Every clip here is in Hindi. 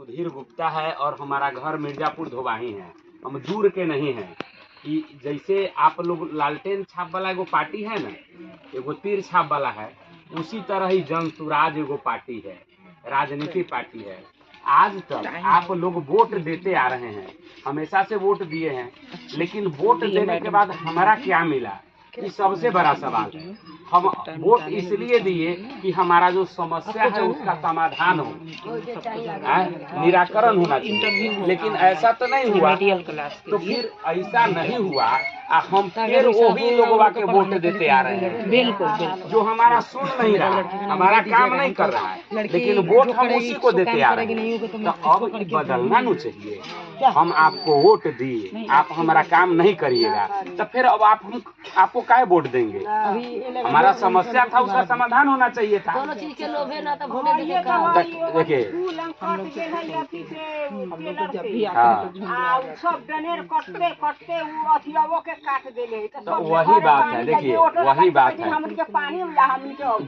सुधीर गुप्ता है और हमारा घर मिर्जापुर धोबाही है। हम दूर के नहीं हैं कि जैसे आप लोग लालटेन छाप वाला एगो पार्टी है ना, एगो तीर छाप वाला है, उसी तरह ही जनसुराज एगो पार्टी है, राजनीति पार्टी है। आज तक आप लोग वोट देते आ रहे हैं, हमेशा से वोट दिए हैं, लेकिन वोट देने के बाद हमारा क्या मिला, ये सबसे बड़ा सवाल है। हम वोट इसलिए दिए कि हमारा जो समस्या है उसका समाधान हो, निराकरण होना चाहिए, लेकिन ऐसा तो नहीं हुआ। तो फिर ऐसा नहीं हुआ, हम फिर वही लोगों के वोट देते आ रहे हैं। बिल्कुल, जो हमारा सुन नहीं रहा, हमारा काम नहीं कर रहा है, लेकिन वोट हम उसी को देते आ रहे हैं। तो अब बदलना नहीं चाहिए। हम आपको वोट दिए, आप हमारा काम नहीं करिएगा, तो फिर अब आपको काहे वोट देंगे? हमारा समस्या था, उसका समाधान होना चाहिए था। दोनों चीज के लोभ है ना, तो वोट देखिए तो वही बात है। देखिए वही बात है,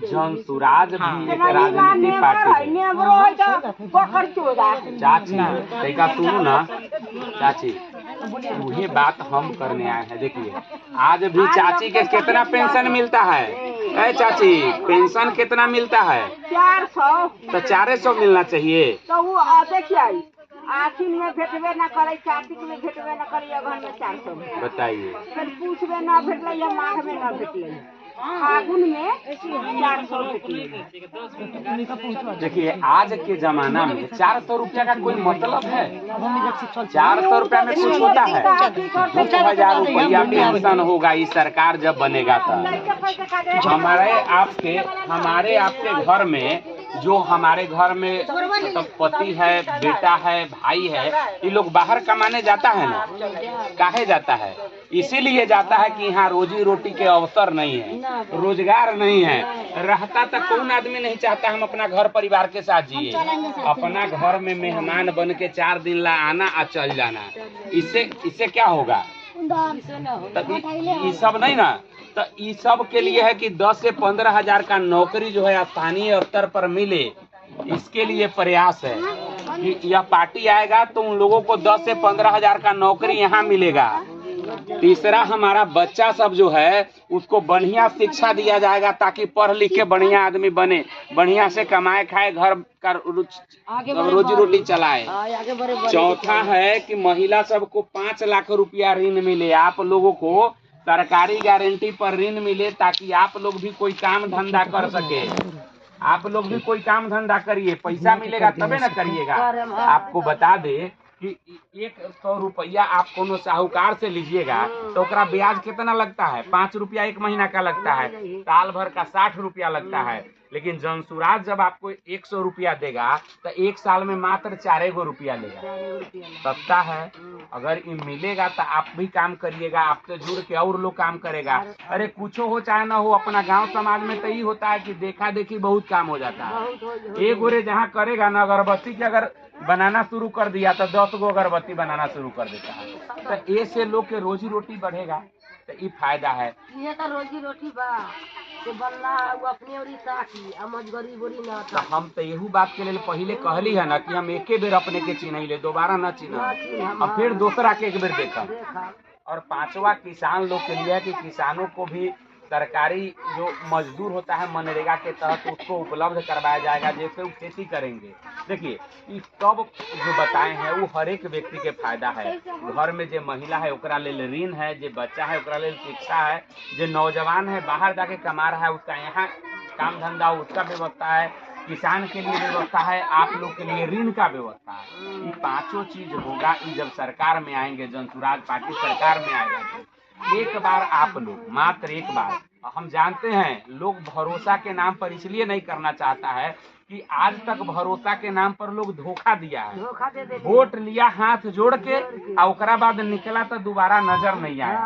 जनसुराज भी एक राजनीतिक पार्टी है। चाची देखा सुनो ना चाची, वही बात हम करने आए हैं। देखिए आज भी चाची के कितना पेंशन मिलता है? ए चाची, पेंशन कितना मिलता है? 400। तो 400 मिलना चाहिए। तो वो देखिए आखिर में भेटबे न करे, कार्तिक में भेटबे न करे, अगहन में 400 बताइए। फिर पूछबे न भेटले या माघ में न भेटले, फागुन में 400 भेटले। देखिए आज के जमाना में 400 रुपया का कोई मतलब है? 400 रुपया में कुछ होता है? 2000 रुपया पेंशन होगा इस सरकार जब बनेगा तब। हमारे आपके घर में, जो हमारे घर में मतलब पति है, बेटा है, भाई है, ये लोग बाहर कमाने जाता है ना, काहे जाता है? इसीलिए जाता है कि यहाँ रोजी रोटी के अवसर नहीं है, रोजगार नहीं है। रहता तो कौन आदमी नहीं चाहता हम अपना घर परिवार के साथ जिए, अपना घर में मेहमान बन के 4 दिन ला आना और चल जाना। इससे क्या होगा? ये सब नहीं ना, तो ये सब के लिए है कि 10 से 15 हजार का नौकरी जो है स्थानीय स्तर पर मिले, इसके लिए प्रयास है कि यह पार्टी आएगा तो उन लोगों को 10 से 15 हजार का नौकरी यहाँ मिलेगा। तीसरा, हमारा बच्चा सब जो है उसको बढ़िया शिक्षा दिया जाएगा ताकि पढ़ लिख के बढ़िया आदमी बने, बढ़िया से कमाए खाए, घर का रोजी रोटी चलाए। चौथा है कि महिला सबको 5 लाख रुपया ऋण मिले, आप लोगों को सरकारी गारंटी पर ऋण मिले ताकि आप लोग भी कोई काम धंधा कर सके। आप लोग भी कोई काम धंधा करिए, पैसा मिलेगा तबे ना करिएगा। आपको बता दे कि 100 रुपया आप कोनो साहूकार से लीजिएगा तो उसका ब्याज कितना लगता है? 5 रुपया 1 महीना का लगता है, साल भर का 60 रुपया लगता है। लेकिन जनसुराज जब आपको 100 रुपया देगा तो 1 साल में मात्र 4 रुपया लेगा। सस्ता है। अगर ये मिलेगा तो आप भी काम करिएगा, आपसे जुड़ के और लोग काम करेगा। अरे कुछ हो चाहे ना हो, अपना गांव समाज में तो यही होता है कि देखा देखी बहुत काम हो जाता है। एक गोरे जहाँ करेगा ना, अगरबत्ती के अगर बनाना शुरू कर दिया तो 10 गो अगरबत्ती बनाना शुरू कर देता है। तो ऐसे लोग के रोजी रोटी बढ़ेगा, तो ये फायदा है। ये तो रोजी रोटी बा से बनला वो अपने और साथी अमज गरीबोरी ना। तो हम तो यही बात के लिए पहले कहली है ना कि हम एके बेर अपने के चिन्ह ले, दोबारा न चिन्ह, और फिर दूसरा के एक बेर देखा। और 5वां किसान लोग के लिए कि किसानों को भी सरकारी जो मजदूर होता है मनरेगा के तहत उसको उपलब्ध करवाया जाएगा, जैसे वो खेती करेंगे। देखिए ये सब जो बताए हैं वो हर एक व्यक्ति के फायदा है। घर में जो महिला है ओकरा लेल ऋण है, जो बच्चा है ओकरा लेल शिक्षा है, जो नौजवान है बाहर जाके कमा रहा है उसका यहाँ काम धंधा उसका व्यवस्था है, किसान के लिए व्यवस्था है, आप लोग के लिए ऋण का व्यवस्था है। ये 5 चीज होगा। ये जब सरकार में आएंगे, जनसुराज पार्टी सरकार में आएगा, एक बार आप लोग, मात्र एक बार, हम जानते हैं लोग भरोसा के नाम पर इसलिए नहीं करना चाहता है कि आज तक भरोसा के नाम पर लोग धोखा दिया है। वोट लिया हाथ जोड़ के और ओकरा बाद निकला तो दोबारा नजर नहीं आया।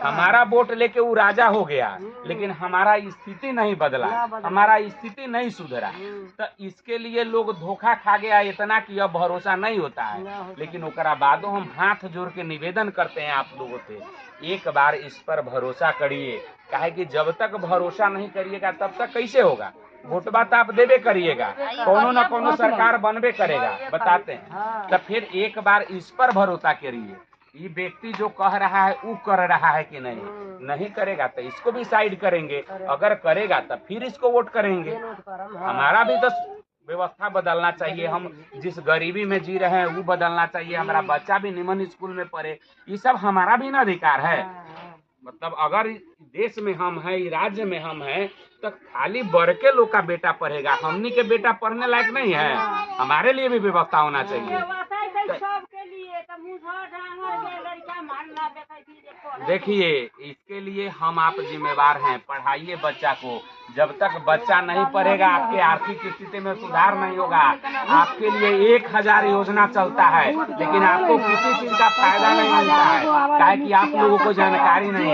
हमारा वोट लेके वो राजा हो गया, लेकिन हमारा स्थिति नहीं बदला, हमारा स्थिति नहीं सुधरा। तो इसके लिए लोग धोखा खा गया इतना कि अब भरोसा नहीं होता है। लेकिन ओकरा बादो हम हाथ जोड़ के निवेदन करते हैं आप लोगों से, एक बार इस पर भरोसा करिए। काहे कि जब तक भरोसा नहीं करिएगा तब तक कैसे होगा? वोटबा तो आप देवे करिएगा, कोनो न कोनो सरकार बनबे करेगा, बताते हैं। तो फिर एक बार इस पर भरोसा करिए, ये व्यक्ति जो कह रहा है वो कर रहा है कि नहीं, नहीं करेगा तो इसको भी साइड करेंगे, अगर करेगा तो फिर इसको वोट करेंगे। हमारा भी तो व्यवस्था बदलना चाहिए, हम जिस गरीबी में जी रहे हैं वो बदलना चाहिए, हमारा बच्चा भी निमन स्कूल में पढ़े, ये सब हमारा भी ना अधिकार है। मतलब अगर देश में हम हैं, राज्य में हम हैं, तो खाली बड़के लोग का बेटा पढ़ेगा, हमनी के बेटा पढ़ने लायक नहीं है, हमारे लिए भी व्यवस्था होना चाहिए। सबके लिए तो मुझे डांगर के लड़का मारना देखिए, इसके लिए हम आप जिम्मेवार हैं, पढ़ाइए बच्चा को, जब तक बच्चा नहीं पढ़ेगा आपके आर्थिक स्थिति में सुधार नहीं होगा। आपके लिए 1000 योजना चलता है, लेकिन आपको किसी चीज का फायदा नहीं मिलता है, काहे कि आप लोगों को जानकारी नहीं है।